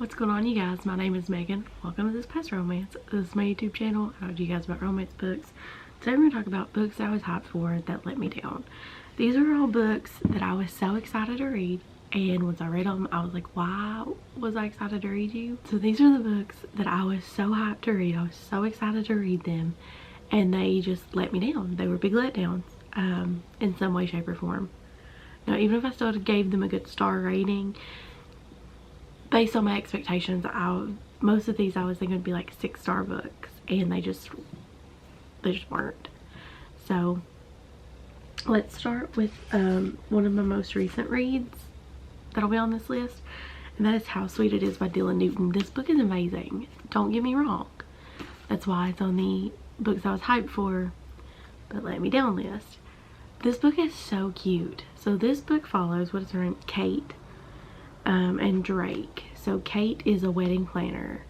What's going on, you guys? My name is Megan. Welcome to This Past Romance. This is my YouTube channel. I talk to you guys about romance books. Today we're going to talk about books I was hyped for that let me down. These are all books that I was so excited to read, and once I read them I was like, why was I excited to read you? So these are the books that I was so hyped to read. I was so excited to read them, and they just let me down. They were big letdowns in some way, shape, or form. Now, even if I still gave them a good star rating, based on my expectations, most of these I was thinking would be like 6-star books, and they just weren't. So let's start with one of my most recent reads that'll be on this list, and that is How Sweet It Is by Dylan Newton. This book is amazing, don't get me wrong. That's why it's on the books I was hyped for but let me down list. This book is so cute. So this book follows, what is her name, Kate, and Drake. So Kate is a wedding planner,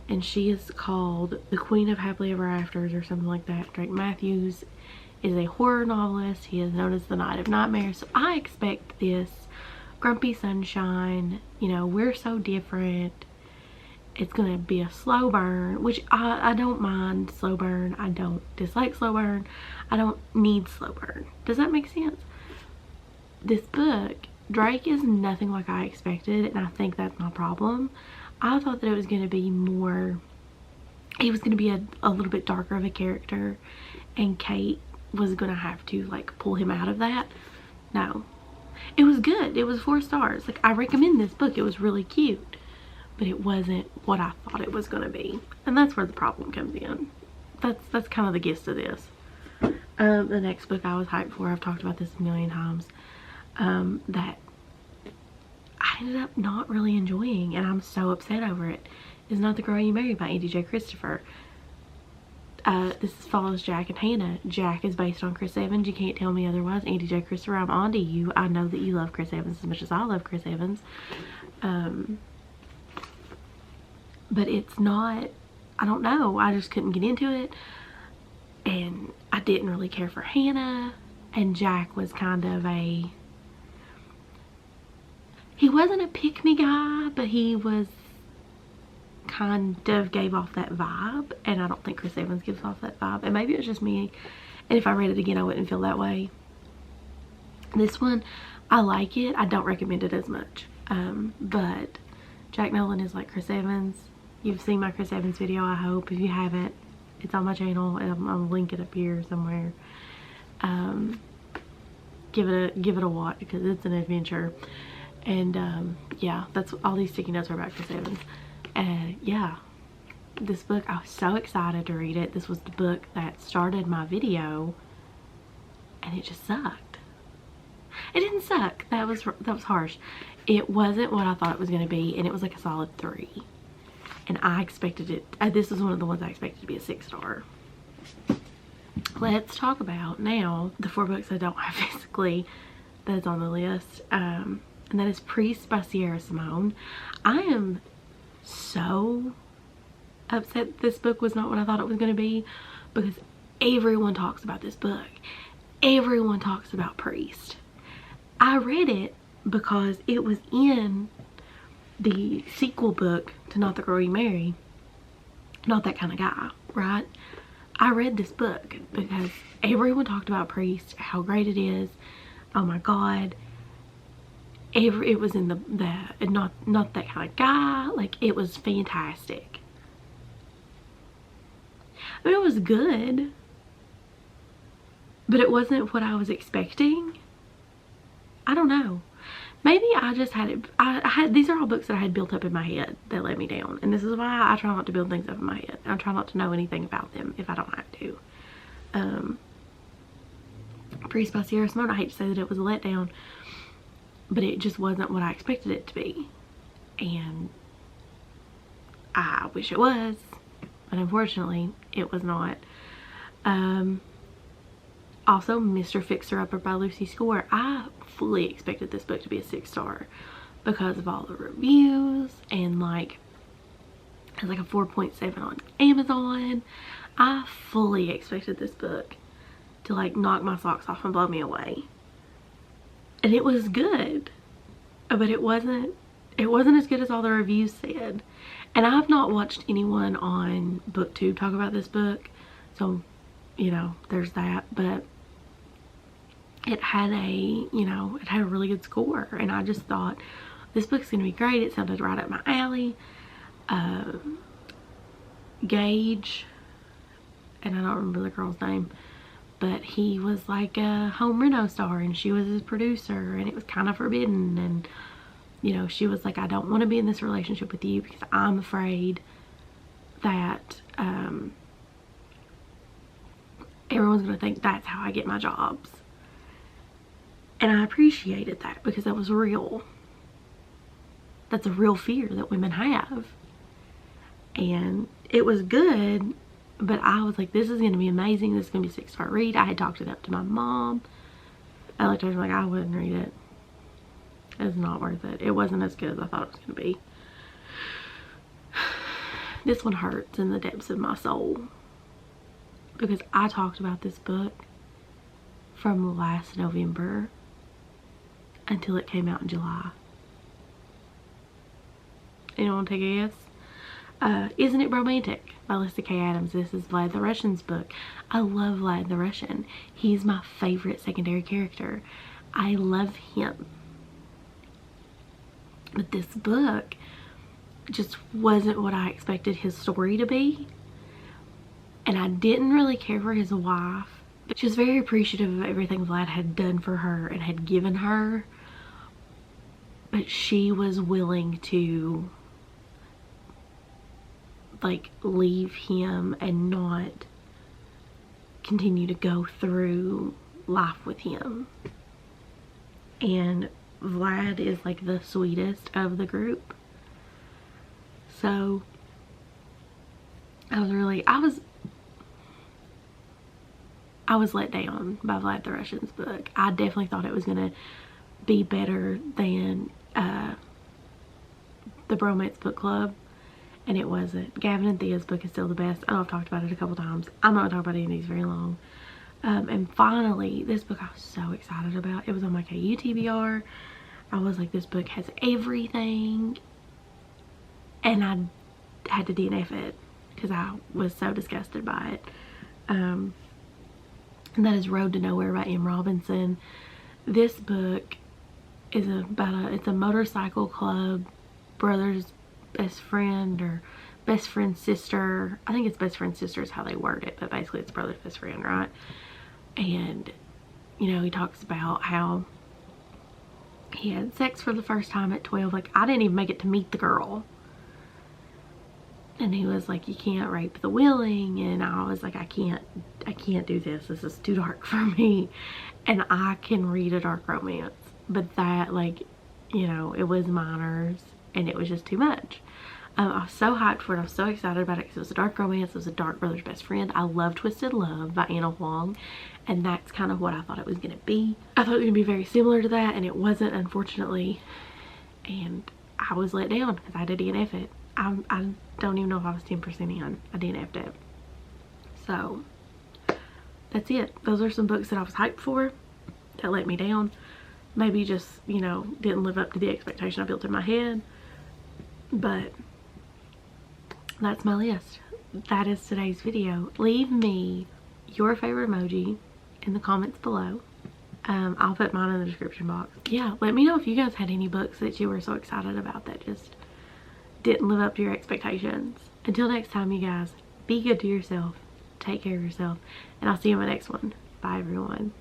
and she is called the Queen of Happily Ever Afters or something like that. Drake Matthews is a horror novelist. He is known as the Knight of Nightmares. So I expect this grumpy sunshine, you know, we're so different. It's gonna be a slow burn, which I don't mind slow burn. I don't dislike slow burn. I don't need slow burn. Does that make sense? This book, Drake is nothing like I expected, and I think that's my problem. I thought that it was going to be more, he was going to be a little bit darker of a character, and Kate was going to have to like pull him out of that. No, it was good. It was 4 stars. Like, I recommend this book. It was really cute, but it wasn't what I thought it was going to be, and that's where the problem comes in. That's kind of the gist of this. The next book I was hyped for, I've talked about this a million times, that I ended up not really enjoying, and I'm so upset over it, is Not the Girl You Married by Andy J. Christopher. This follows Jack and Hannah. Jack is based on Chris Evans. You can't tell me otherwise. Andy J. Christopher, I'm on to you. I know that you love Chris Evans as much as I love Chris Evans. But it's not, I don't know, I just couldn't get into it, and I didn't really care for Hannah, and Jack was kind of he wasn't a pick-me guy, but he was kind of gave off that vibe, and I don't think Chris Evans gives off that vibe, and maybe it was just me, and if I read it again I wouldn't feel that way. This one, I like it. I don't recommend it as much, but Jack Nolan is like Chris Evans. You've seen my Chris Evans video, I hope. If you haven't, it's on my channel, and I'll link it up here somewhere. Give it a watch, because it's an adventure. And yeah, that's all these sticky notes are about Chris Evans. Yeah, this book, I was so excited to read it. This was the book that started my video, and it just sucked. It didn't suck. That was harsh. It wasn't what I thought it was going to be, and it was like a solid 3. And I expected it. This is one of the ones I expected to be a 6-star. Let's talk about now the 4 books I don't have physically that's on the list. And that is Priest by Sierra Simone. I am so upset this book was not what I thought it was going to be, because everyone talks about this book. Everyone talks about Priest. I read it because it was in the sequel book to Not the Girl You Marry, Not That Kind of Guy, right? I read this book because everyone talked about Priest, how great it is. Oh my god. It was in the not That Kind of Guy. Like, it was fantastic. I mean, it was good, but it wasn't what I was expecting. I don't know. Maybe I just had it. I had, these are all books that I had built up in my head that let me down, and this is why I try not to build things up in my head. I try not to know anything about them if I don't have to. Priest by Sierra Simone, I hate to say that it was a letdown, but it just wasn't what I expected it to be, and I wish it was, but unfortunately it was not. Also, MrFixerupper by Lucy Score. I fully expected this book to be a 6-star because of all the reviews, and like, it's like a 4.7 on Amazon. I fully expected this book to like knock my socks off and blow me away, and it was good, but it wasn't it wasn't as good as all the reviews said. And I have not watched anyone on BookTube talk about this book, so, you know, there's that. But it had a really good score, and I just thought this book's gonna be great. It sounded right up my alley. Gage, and I don't remember the girl's name, but he was like a home reno star and she was his producer, and it was kind of forbidden. And you know, she was like, I don't want to be in this relationship with you because I'm afraid that everyone's going to think that's how I get my jobs. And I appreciated that because that was real. That's a real fear that women have. And it was good, but I was like, this is going to be amazing. This is going to be a 6-star read. I had talked it up to my mom. I looked at her like, I wouldn't read it. It's not worth it. It wasn't as good as I thought it was going to be. This one hurts in the depths of my soul because I talked about this book from last November until it came out in July. Anyone want to take a guess? Isn't It Romantic by Alyssa K. Adams. This is Vlad the Russians book. I love Vlad the Russian. He's my favorite secondary character. I love him. But this book just wasn't what I expected his story to be. And I didn't really care for his wife. She was very appreciative of everything Vlad had done for her and had given her. But she was willing to like leave him and not continue to go through life with him. And Vlad is like the sweetest of the group. So I was let down by Vlad the Russians book. I definitely thought it was gonna be better than the Bromance Book Club, and it wasn't. Gavin and Thea's book is still the best. I know I've talked about it a couple times. I'm not gonna talk about any of these very long. And finally, this book I was so excited about. It was on my KU TBR. I was like, this book has everything. And I had to DNF it because I was so disgusted by it. And that is Road to Nowhere by M. Robinson. This book is it's a motorcycle club, brother's best friend or best friend's sister. I think it's best friend's sister is how they word it, but basically it's brother's best friend, right? And you know, he talks about how he had sex for the first time at 12. Like, I didn't even make it to meet the girl. And he was like, you can't rape the willing. And I was like, I can't do this. This is too dark for me. And I can read a dark romance. But that, like, you know, it was minors and it was just too much. I was so hyped for it. I was so excited about it because it was a dark romance. It was a dark brother's best friend. I love Twisted Love by Anna Huang, and that's kind of what I thought it was going to be. I thought it was going to be very similar to that, and it wasn't, unfortunately. And I was let down because I had to DNF it. I don't even know if I was 10% in. I DNF'd it. So that's it. Those are some books that I was hyped for that let me down. Maybe just, you know, didn't live up to the expectation I built in my head. But that's my list. That is today's video. Leave me your favorite emoji in the comments below. I'll put mine in the description box. Yeah, let me know if you guys had any books that you were so excited about that just didn't live up to your expectations. Until next time, you guys, be good to yourself, take care of yourself, and I'll see you in my next one. Bye, everyone.